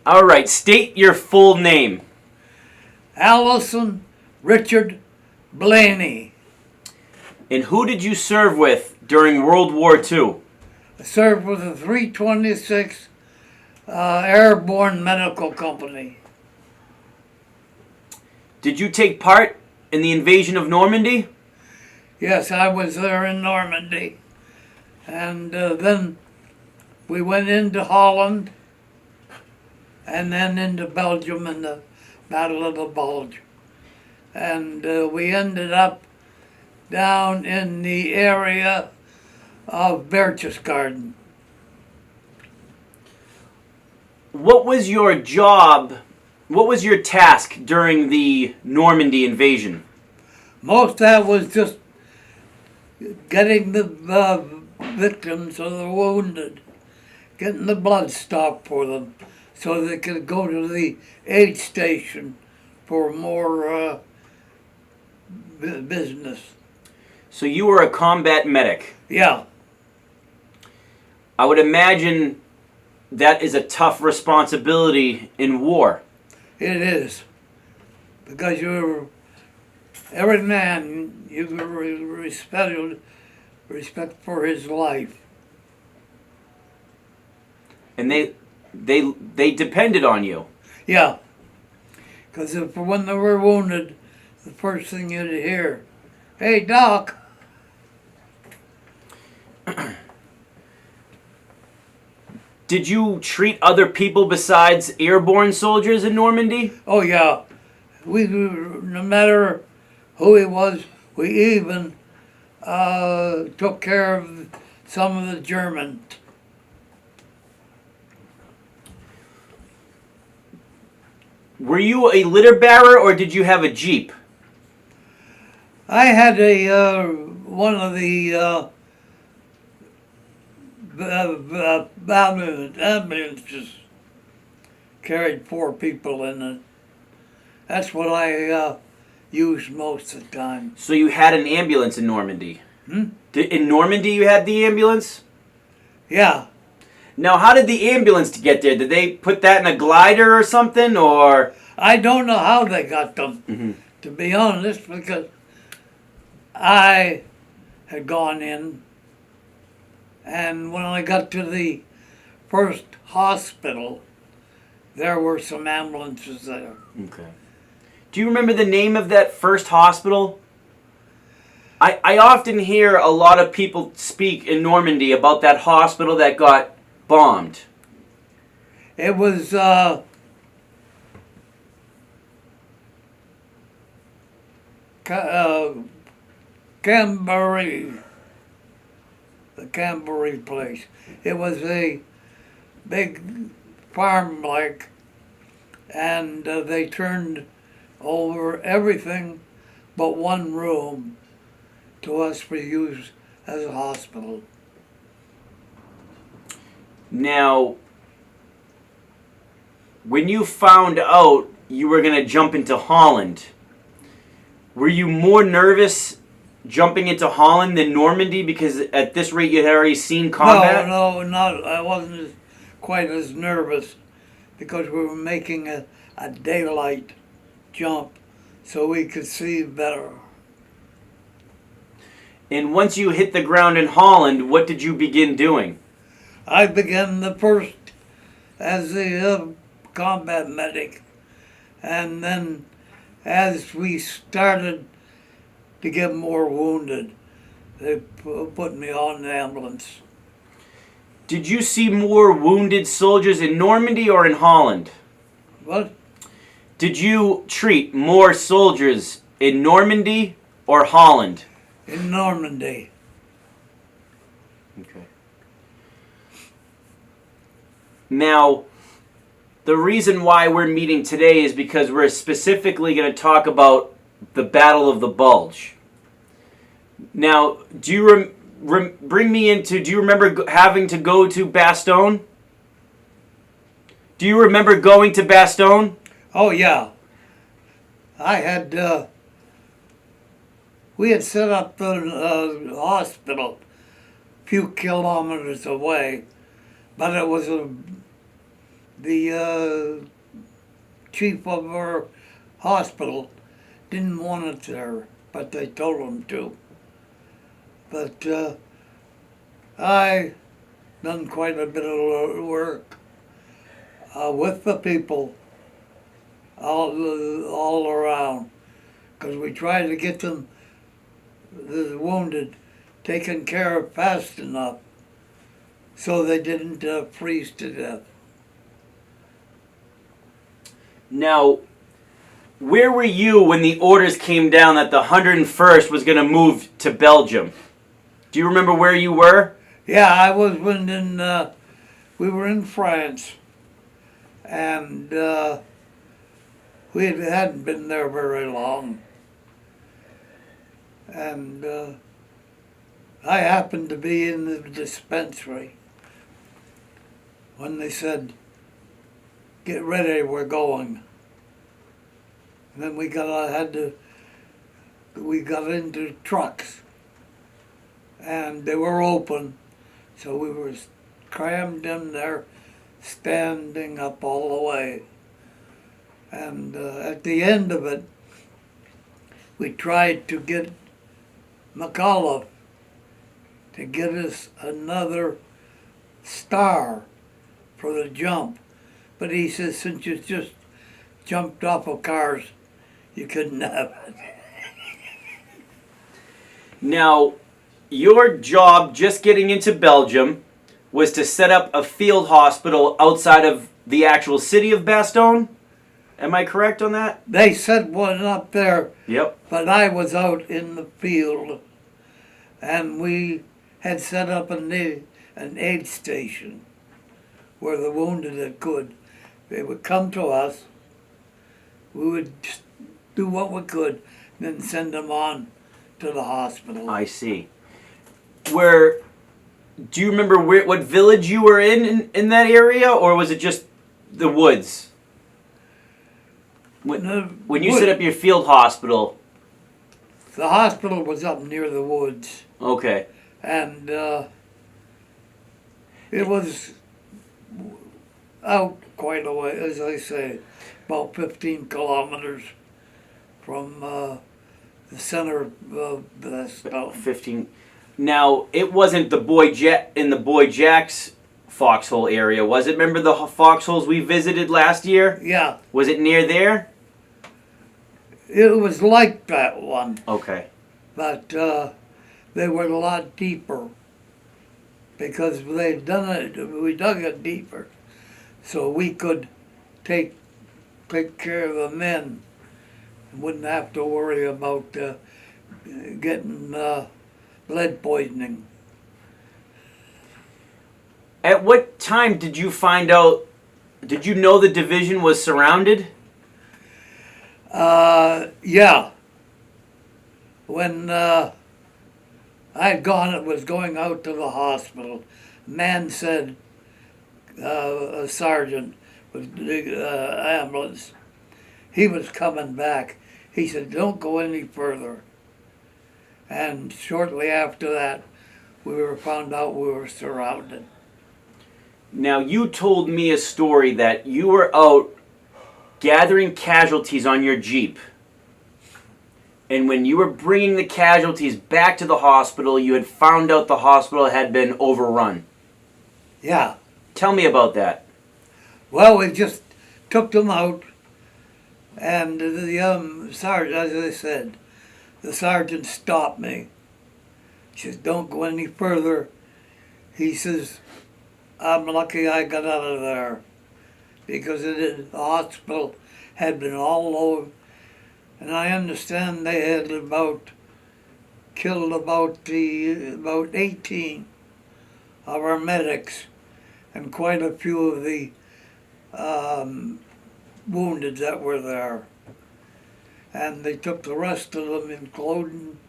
All right, state your full name. Allison Richard Blaney. And who did you serve with during World War II? I served with the 326 Airborne Medical Company. Did you take part in the invasion of Normandy? Yes, I was there in Normandy. And then we went into Holland and then into Belgium in the Battle of the Bulge. And we ended up down in the area of Berchtesgaden. What was your job, what was your task during the Normandy invasion? Most of that was just getting the victims or the wounded, getting the blood stopped for them so they could go to the aid station for more business. So you were a combat medic. Yeah. I would imagine that is a tough responsibility in war. It is. Because every man, you respect for his life. And they depended on you. Yeah. Because when they were wounded, the first thing you'd hear, "Hey, Doc." Did you treat other people besides airborne soldiers in Normandy? Oh, yeah. No matter who he was, we even took care of some of the Germans. Were you a litter bearer or did you have a Jeep? I had one of the ambulances carried 4 people in it. That's what I used most of the time. So you had an ambulance in Normandy? Hmm? In Normandy you had the ambulance? Yeah. Now how did the ambulance get there? Did they put that in a glider or something, or? I don't know how they got them, to be honest, because I had gone in, and when I got to the first hospital, there were some ambulances there. Okay. Do you remember the name of that first hospital? I often hear a lot of people speak in Normandy about that hospital that got bombed. It was Cambury, the Cambury place. It was a big farm like, and they turned over everything but one room to us for use as a hospital. Now, when you found out you were going to jump into Holland, were you more nervous jumping into Holland than Normandy because at this rate you had already seen combat? No, I wasn't quite as nervous because we were making a daylight jump so we could see better. And once you hit the ground in Holland, what did you begin doing? I began the first as the combat medic, and then as we started to get more wounded, they put me on the ambulance. Did you see more wounded soldiers in Normandy or in Holland? What? Did you treat more soldiers in Normandy or Holland? In Normandy. Okay. Now, the reason why we're meeting today is because we're specifically going to talk about the Battle of the Bulge. Now, do you bring me into, do you remember having to go to Bastogne? Do you remember going to Bastogne? Oh, yeah. I had, we had set up the hospital a few kilometers away, but it was a the chief of our hospital didn't want it there, but they told him to. But I done quite a bit of work with the people all around, because we tried to get them, the wounded, taken care of fast enough so they didn't freeze to death. Now, where were you when the orders came down that the 101st was going to move to Belgium? Do you remember where you were? Yeah, I was we were in France, and we hadn't been there very long. And I happened to be in the dispensary when they said, "Get ready, we're going." And then we got into trucks, and they were open, so we were crammed in there, standing up all the way. And at the end of it, we tried to get McAuliffe to get us another star for the jump. But he says, since you just jumped off of cars, you couldn't have it. Now, your job just getting into Belgium was to set up a field hospital outside of the actual city of Bastogne? Am I correct on that? They set one up there, Yep. but I was out in the field, and we had set up an aid station where the wounded that could, they would come to us, we would just do what we could, then send them on to the hospital. I see. Do you remember what village you were in that area, or was it just the woods? When you set up your field hospital. The hospital was up near the woods. Okay. And it was out quite a way, as I say, about 15 kilometers from the center of Bastogne. 15. Now, it wasn't in the Boy Jack's Foxhole area, was it? Remember the foxholes we visited last year? Yeah. Was it near there? It was like that one. Okay. But they were a lot deeper because they'd done it, we dug it deeper so we could take care of the men and wouldn't have to worry about getting lead poisoning. At what time did you find out, did you know the division was surrounded? Yeah. When I was going out to the hospital, a man said, a sergeant with the ambulance, he was coming back. He said, don't go any further. And shortly after that, we found out we were surrounded. Now, you told me a story that you were out gathering casualties on your Jeep. And when you were bringing the casualties back to the hospital, you had found out the hospital had been overrun. Yeah. Tell me about that. Well, we just took them out, and the sergeant, as I said, the sergeant stopped me. He says, don't go any further. He says, I'm lucky I got out of there, because the hospital had been all over. And I understand they had killed about 18 of our medics and quite a few of the wounded that were there. And they took the rest of them, including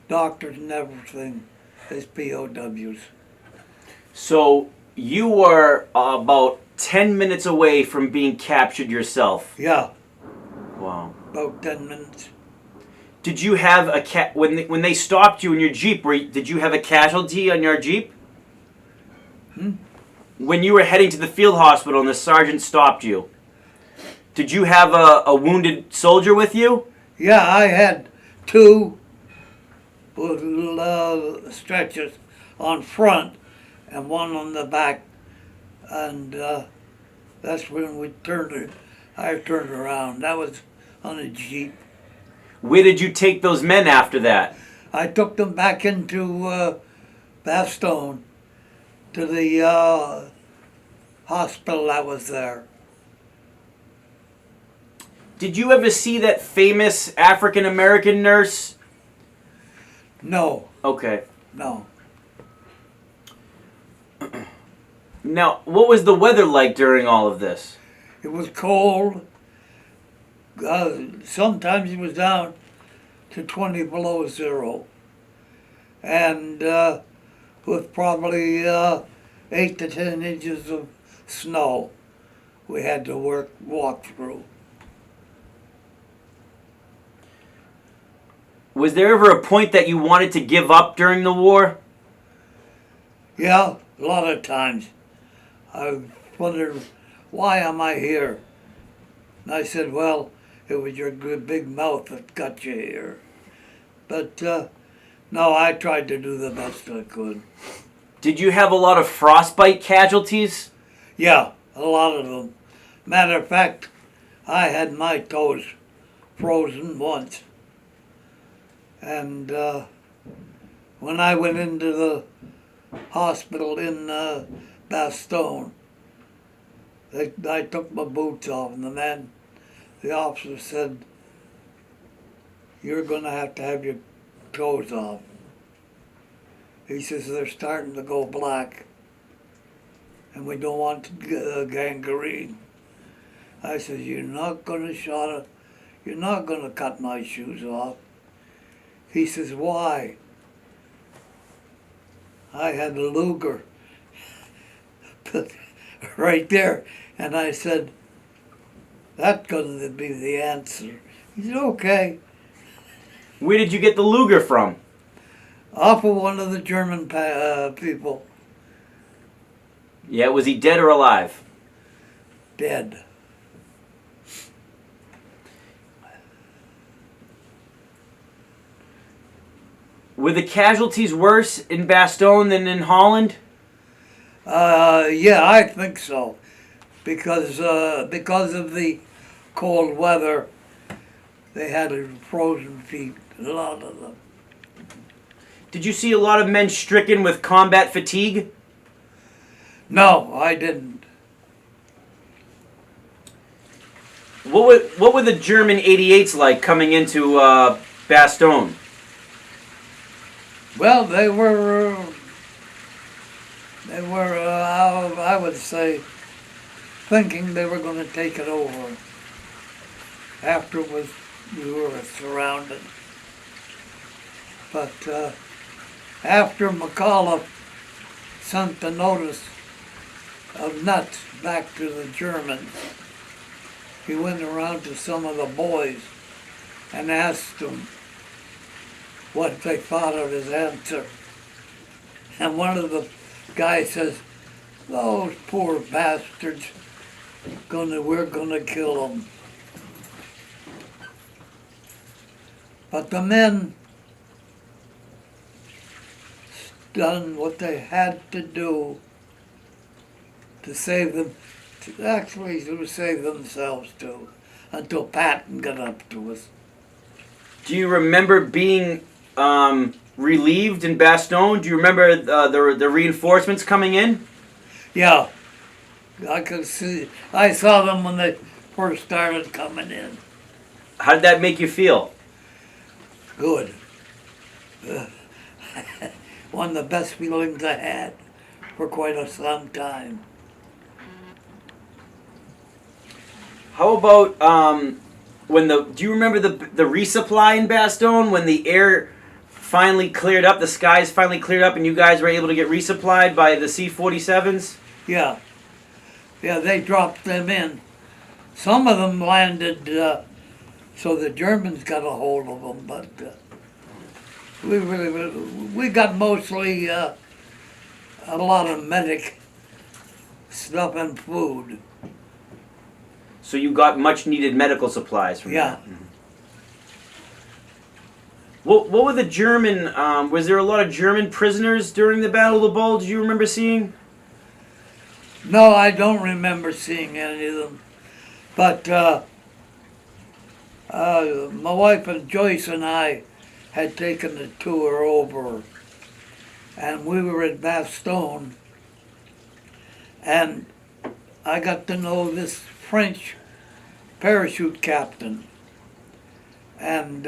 doctors and everything, as POWs. So you were about 10 minutes away from being captured yourself. Yeah. Wow. About 10 minutes. Did you have when they stopped you in your Jeep, did you have a casualty on your Jeep? when you were heading to the field hospital and the sergeant stopped you, did you have a wounded soldier with you? Yeah, I had two stretchers on front and one on the back, and that's when I turned around. That was on a Jeep. Where did you take those men after that? I took them back into Bastogne to the hospital that was there. Did you ever see that famous African-American nurse? No, Okay. no. Now, what was the weather like during all of this? It was cold. Sometimes it was down to 20 below zero. And with probably 8 to 10 inches of snow we had to walk through. Was there ever a point that you wanted to give up during the war? Yeah, a lot of times. I wondered, why am I here? And I said, well, it was your good big mouth that got you here. But no, I tried to do the best I could. Did you have a lot of frostbite casualties? Yeah, a lot of them. Matter of fact, I had my toes frozen once. And when I went into the hospital in Bastogne, I took my boots off, and the officer said, "You're going to have your toes off." He says, "They're starting to go black, and we don't want gangrene." I said, "You're not going to cut my shoes off." He says, "Why?" I had a Luger right there, and I said, "That's going to be the answer." He said, "Okay." Where did you get the Luger from? Off of one of the German people. Yeah, was he dead or alive? Dead. Were the casualties worse in Bastogne than in Holland? Yeah, I think so, because of the cold weather, they had frozen feet, a lot of them. Did you see a lot of men stricken with combat fatigue? No, I didn't. What were the German 88s like coming into Bastogne? Well, they were I would say, thinking they were going to take it over after we were surrounded. But after McAuliffe sent the notice of nuts back to the Germans, he went around to some of the boys and asked them what they thought of his answer. And one of the guys says, "Those poor bastards, we're gonna kill them." But the men done what they had to do to save them, to save themselves too, until Patton got up to us. Do you remember being relieved in Bastogne? Do you remember the reinforcements coming in? Yeah, I saw them when they first started coming in. How did that make you feel? Good. One of the best feelings I had for quite some time. How about do you remember the resupply in Bastogne when the air finally cleared up, the skies finally cleared up, and you guys were able to get resupplied by the C-47s? Yeah. Yeah, they dropped them in. Some of them landed, so the Germans got a hold of them, but we got mostly a lot of medic stuff and food. So you got much needed medical supplies from Yeah. that. What were the German, was there a lot of German prisoners during the Battle of the Bulge you remember seeing? No, I don't remember seeing any of them. But my wife and Joyce and I had taken a tour over, and we were at Bastogne, and I got to know this French parachute captain. And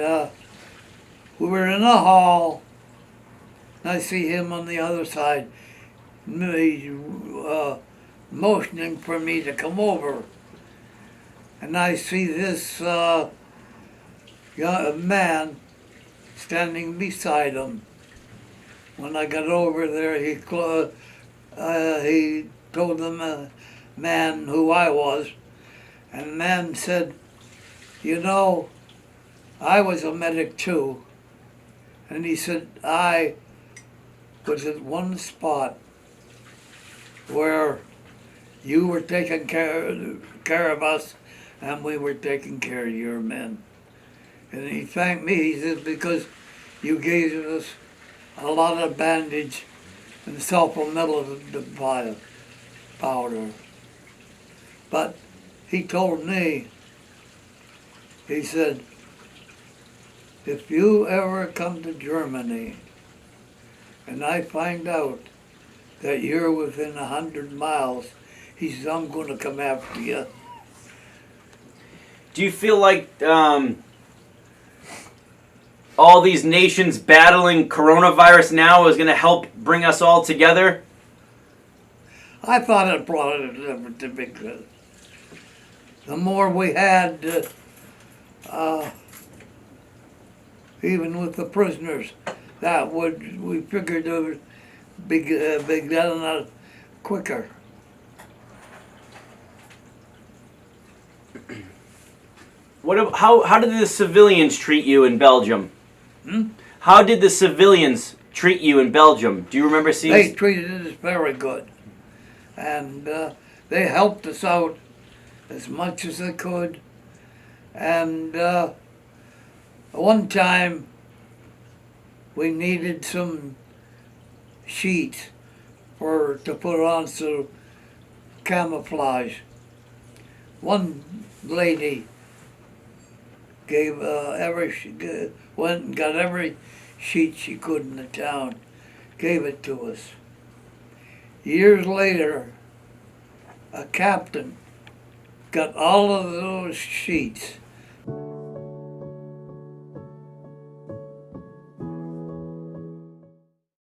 we were in a hall, and I see him on the other side, motioning for me to come over. And I see this young man standing beside him. When I got over there, he told the man who I was, and the man said, "You know, I was a medic too." And he said, "I was at one spot where you were taking care of us, and we were taking care of your men." And he thanked me, he said, "because you gave us a lot of bandage and sulfonylurea powder." But he told me, he said, "If you ever come to Germany and I find out that you're within 100 miles, he says, I'm going to come after you." Do you feel like all these nations battling coronavirus now is going to help bring us all together? I thought it brought it to big. The more we had, even with the prisoners, we figured it would be done out quicker. How did the civilians treat you in Belgium? How did the civilians treat you in Belgium? Do you remember seeing? They treated us very good, and they helped us out as much as they could. And one time we needed some sheets to put on so camouflage. One lady went and got every sheet she could in the town, gave it to us. Years later, a captain got all of those sheets